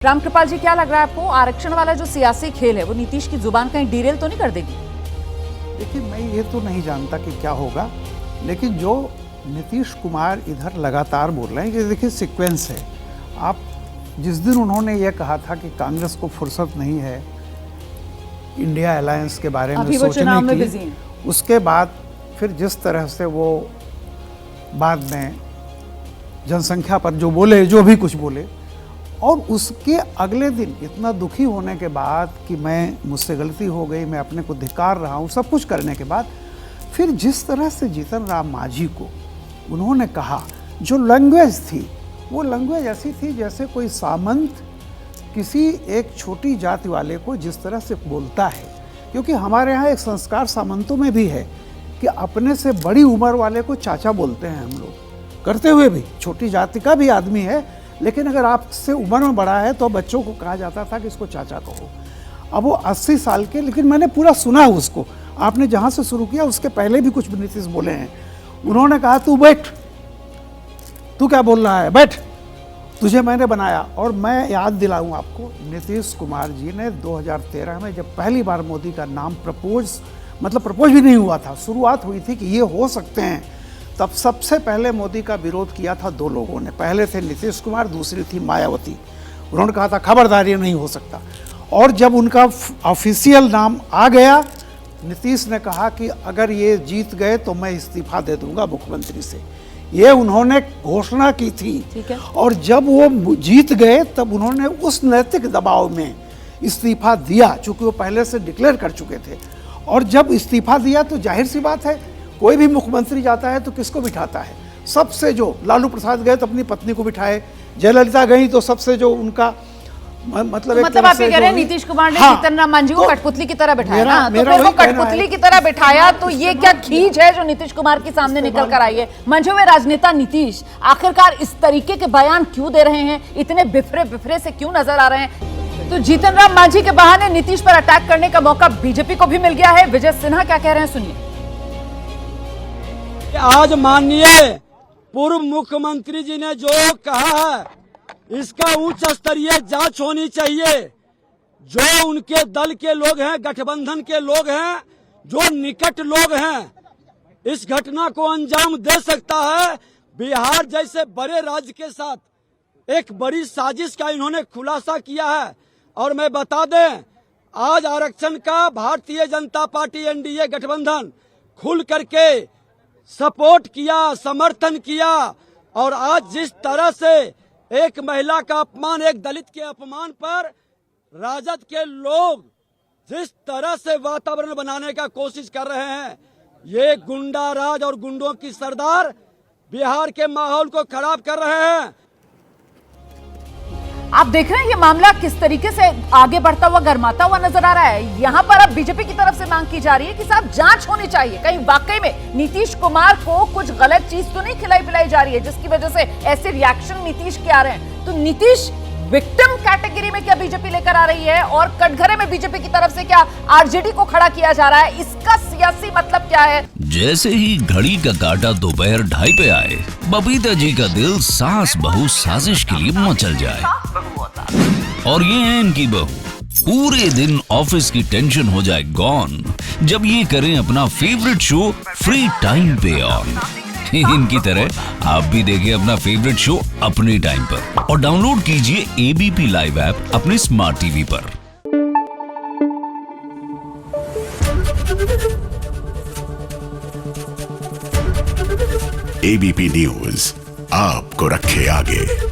रामकृपाल जी, क्या लग रहा है आपको, आरक्षण वाला जो सियासी खेल है वो नीतीश की जुबान कहीं डीरेल तो नहीं कर देगी? देखिए, मैं ये तो नहीं जानता कि क्या होगा, लेकिन जो नीतीश कुमार इधर लगातार बोल रहे हैं कि देखिए सीक्वेंस है। आप जिस दिन उन्होंने ये कहा था कि कांग्रेस को फुर्सत नहीं है इंडिया अलायंस के बारे में सोचने की, उसके बाद फिर जिस तरह से वो बाद में जनसंख्या पर जो बोले, जो भी कुछ बोले, और उसके अगले दिन इतना दुखी होने के बाद कि मुझसे गलती हो गई, मैं अपने को धिक्कार रहा हूँ, सब कुछ करने के बाद फिर जिस तरह से जीतन राम मांझी को उन्होंने कहा, जो लैंग्वेज थी वो लैंग्वेज ऐसी थी जैसे कोई सामंत किसी एक छोटी जाति वाले को जिस तरह से बोलता है। क्योंकि हमारे यहाँ एक संस्कार सामंतों में भी है कि अपने से बड़ी उम्र वाले को चाचा बोलते हैं हम लोग, करते हुए भी छोटी जाति का भी आदमी है, लेकिन अगर आपसे उम्र में बड़ा है तो बच्चों को कहा जाता था कि इसको चाचा कहो। अब वो 80 साल के, लेकिन मैंने पूरा सुना उसको, आपने जहाँ से शुरू किया उसके पहले भी कुछ नीतीश बोले हैं। उन्होंने कहा तू बैठ, तू क्या बोल रहा है, बैठ, तुझे मैंने बनाया। और मैं याद दिलाऊं आपको, नीतीश कुमार जी ने 2013 में जब पहली बार मोदी का नाम प्रपोज भी नहीं हुआ था, शुरुआत हुई थी कि ये हो सकते हैं, तब सबसे पहले मोदी का विरोध किया था दो लोगों ने। पहले थे नीतीश कुमार, दूसरी थी मायावती। उन्होंने कहा था खबरदार ये नहीं हो सकता। और जब उनका ऑफिशियल नाम आ गया, नीतीश ने कहा कि अगर ये जीत गए तो मैं इस्तीफा दे दूंगा मुख्यमंत्री से, ये उन्होंने घोषणा की थी। और जब वो जीत गए तब उन्होंने उस नैतिक दबाव में इस्तीफा दिया, चूंकि वो पहले से डिक्लेयर कर चुके थे। और जब इस्तीफा दिया तो जाहिर सी बात है, कोई भी मुख्यमंत्री जाता है तो किसको बिठाता है, सबसे जो लालू प्रसाद गए तो अपनी पत्नी को बिठाए, जयललिता गई तो सबसे जो उनका मतलब आप ये कह रहे हैं नीतीश कुमार ने जीतन राम मांझी को कठपुतली की तरह बिठाया ना, तो फिर वो कठपुतली की तरह बिठाया तो ये क्या खींच है जो नीतीश कुमार के सामने निकल कर आई है? मंझे हुए राजनेता नीतीश आखिरकार इस तरीके के बयान क्यों दे रहे हैं, इतने बिफरे से क्यों नजर आ रहे हैं? तो जीतन राम मांझी के बहाने नीतीश पर अटैक करने का मौका बीजेपी को भी मिल गया है। विजय सिन्हा क्या कह रहे हैं, सुनिए। आज माननीय पूर्व मुख्यमंत्री जी ने जो कहा है, इसका उच्च स्तरीय जांच होनी चाहिए। जो उनके दल के लोग हैं, गठबंधन के लोग हैं, जो निकट लोग हैं, इस घटना को अंजाम दे सकता है। बिहार जैसे बड़े राज्य के साथ एक बड़ी साजिश का इन्होंने खुलासा किया है। और मैं बता दें, आज आरक्षण का भारतीय जनता पार्टी एनडीए गठबंधन खुल करके सपोर्ट किया, समर्थन किया। और आज जिस तरह से एक महिला का अपमान, एक दलित के अपमान पर राजद के लोग जिस तरह से वातावरण बनाने का कोशिश कर रहे हैं, ये गुंडा राज और गुंडों की सरदार बिहार के माहौल को खराब कर रहे हैं। आप देख रहे हैं ये मामला किस तरीके से आगे बढ़ता हुआ, गर्माता हुआ नजर आ रहा है। यहां पर अब बीजेपी की तरफ से मांग की जा रही है कि साहब जांच होनी चाहिए, कहीं वाकई में नीतीश कुमार को कुछ गलत चीज तो नहीं खिलाई पिलाई जा रही है जिसकी वजह से ऐसे रिएक्शन नीतीश के आ रहे हैं। तो नीतीश विक्टिम कैटेगरी में क्या बीजेपी लेकर आ रही है, और कटघरे में बीजेपी की तरफ से क्या आरजेडी को खड़ा किया जा रहा है, इसका सियासी मतलब क्या है? जैसे ही घड़ी का काटा दोपहर 2:30 पे आए, बबीता जी का दिल सास बहू साजिश के लिए मचल जाए। और ये है इनकी बहू, पूरे दिन ऑफिस की टेंशन हो जाए गॉन जब ये करें अपना फेवरेट शो फ्री टाइम पे ऑन। इनकी तरह आप भी देखिए अपना फेवरेट शो अपने टाइम पर, और डाउनलोड कीजिए एबीपी लाइव ऐप अपने स्मार्ट टीवी पर। एबीपी न्यूज आपको रखे आगे।